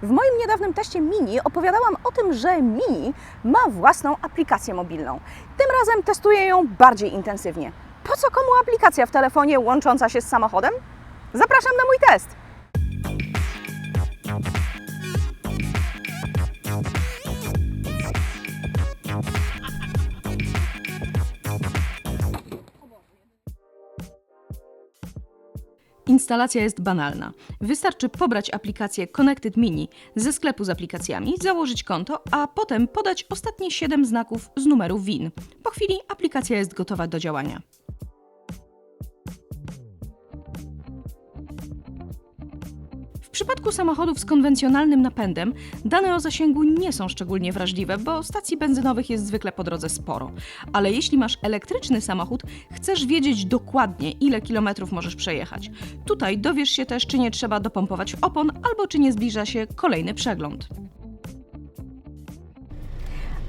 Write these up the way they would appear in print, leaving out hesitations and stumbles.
W moim niedawnym teście Mini opowiadałam o tym, że Mini ma własną aplikację mobilną. Tym razem testuję ją bardziej intensywnie. Po co komu aplikacja w telefonie łącząca się z samochodem? Zapraszam na mój test! Instalacja jest banalna. Wystarczy pobrać aplikację Connected Mini ze sklepu z aplikacjami, założyć konto, a potem podać ostatnie 7 znaków z numeru WIN. Po chwili aplikacja jest gotowa do działania. W przypadku samochodów z konwencjonalnym napędem dane o zasięgu nie są szczególnie wrażliwe, bo stacji benzynowych jest zwykle po drodze sporo. Ale jeśli masz elektryczny samochód, chcesz wiedzieć dokładnie, ile kilometrów możesz przejechać. Tutaj dowiesz się też, czy nie trzeba dopompować opon, albo czy nie zbliża się kolejny przegląd.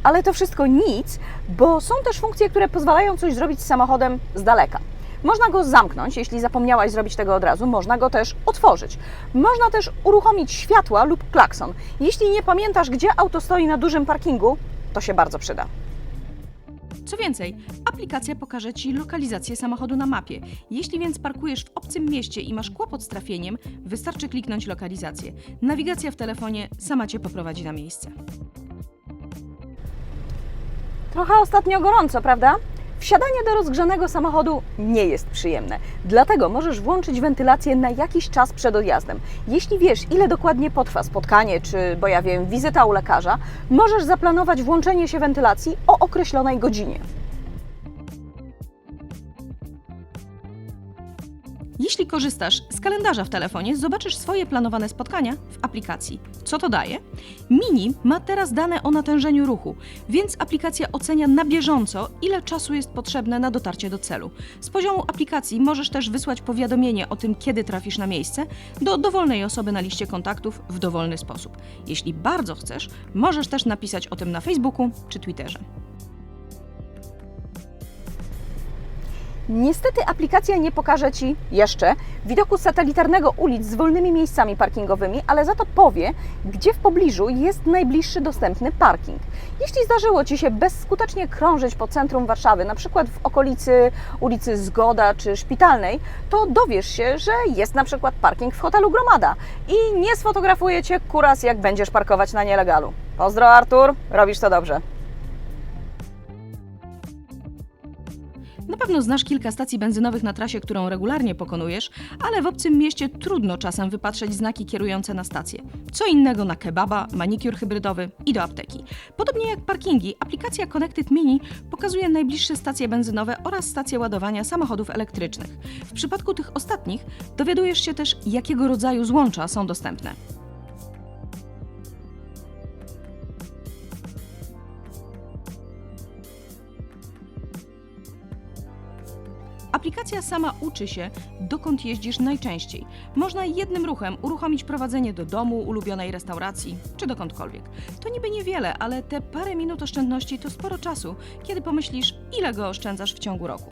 Ale to wszystko nic, bo są też funkcje, które pozwalają coś zrobić z samochodem z daleka. Można go zamknąć, jeśli zapomniałaś zrobić tego od razu, można go też otworzyć. Można też uruchomić światła lub klakson. Jeśli nie pamiętasz, gdzie auto stoi na dużym parkingu, to się bardzo przyda. Co więcej, aplikacja pokaże Ci lokalizację samochodu na mapie. Jeśli więc parkujesz w obcym mieście i masz kłopot z trafieniem, wystarczy kliknąć lokalizację. Nawigacja w telefonie sama Cię poprowadzi na miejsce. Trochę ostatnio gorąco, prawda? Wsiadanie do rozgrzanego samochodu nie jest przyjemne, dlatego możesz włączyć wentylację na jakiś czas przed odjazdem. Jeśli wiesz, ile dokładnie potrwa spotkanie, czy, bo ja wiem, wizyta u lekarza, możesz zaplanować włączenie się wentylacji o określonej godzinie. Jeśli korzystasz z kalendarza w telefonie, zobaczysz swoje planowane spotkania w aplikacji. Co to daje? Mini ma teraz dane o natężeniu ruchu, więc aplikacja ocenia na bieżąco, ile czasu jest potrzebne na dotarcie do celu. Z poziomu aplikacji możesz też wysłać powiadomienie o tym, kiedy trafisz na miejsce, do dowolnej osoby na liście kontaktów w dowolny sposób. Jeśli bardzo chcesz, możesz też napisać o tym na Facebooku czy Twitterze. Niestety aplikacja nie pokaże Ci jeszcze widoku satelitarnego ulic z wolnymi miejscami parkingowymi, ale za to powie, gdzie w pobliżu jest najbliższy dostępny parking. Jeśli zdarzyło Ci się bezskutecznie krążyć po centrum Warszawy, na przykład w okolicy ulicy Zgoda czy Szpitalnej, to dowiesz się, że jest na przykład parking w hotelu Gromada i nie sfotografuje Cię kuras, jak będziesz parkować na nielegalu. Pozdro Artur, robisz to dobrze. Na pewno znasz kilka stacji benzynowych na trasie, którą regularnie pokonujesz, ale w obcym mieście trudno czasem wypatrzeć znaki kierujące na stację. Co innego na kebaba, manikur hybrydowy i do apteki. Podobnie jak parkingi, aplikacja Connected Mini pokazuje najbliższe stacje benzynowe oraz stacje ładowania samochodów elektrycznych. W przypadku tych ostatnich dowiadujesz się też, jakiego rodzaju złącza są dostępne. Aplikacja sama uczy się, dokąd jeździsz najczęściej. Można jednym ruchem uruchomić prowadzenie do domu, ulubionej restauracji czy dokądkolwiek. To niby niewiele, ale te parę minut oszczędności to sporo czasu, kiedy pomyślisz, ile go oszczędzasz w ciągu roku.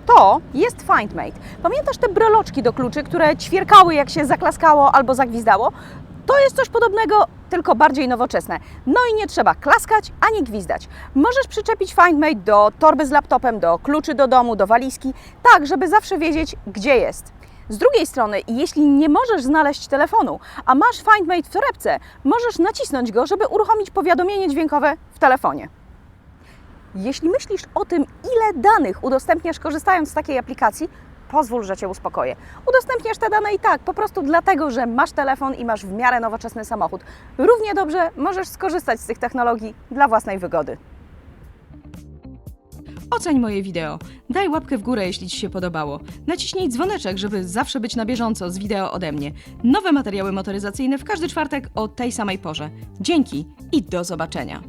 To jest FindMate. Pamiętasz te breloczki do kluczy, które ćwierkały, jak się zaklaskało albo zagwizdało? To jest coś podobnego, tylko bardziej nowoczesne. No i nie trzeba klaskać ani gwizdać. Możesz przyczepić FindMate do torby z laptopem, do kluczy do domu, do walizki, tak żeby zawsze wiedzieć, gdzie jest. Z drugiej strony, jeśli nie możesz znaleźć telefonu, a masz FindMate w torebce, możesz nacisnąć go, żeby uruchomić powiadomienie dźwiękowe w telefonie. Jeśli myślisz o tym, ile danych udostępniasz korzystając z takiej aplikacji, pozwól, że Cię uspokoję. Udostępniasz te dane i tak, po prostu dlatego, że masz telefon i masz w miarę nowoczesny samochód. Równie dobrze możesz skorzystać z tych technologii dla własnej wygody. Oceń moje wideo, daj łapkę w górę, jeśli Ci się podobało. Naciśnij dzwoneczek, żeby zawsze być na bieżąco z wideo ode mnie. Nowe materiały motoryzacyjne w każdy czwartek o tej samej porze. Dzięki i do zobaczenia.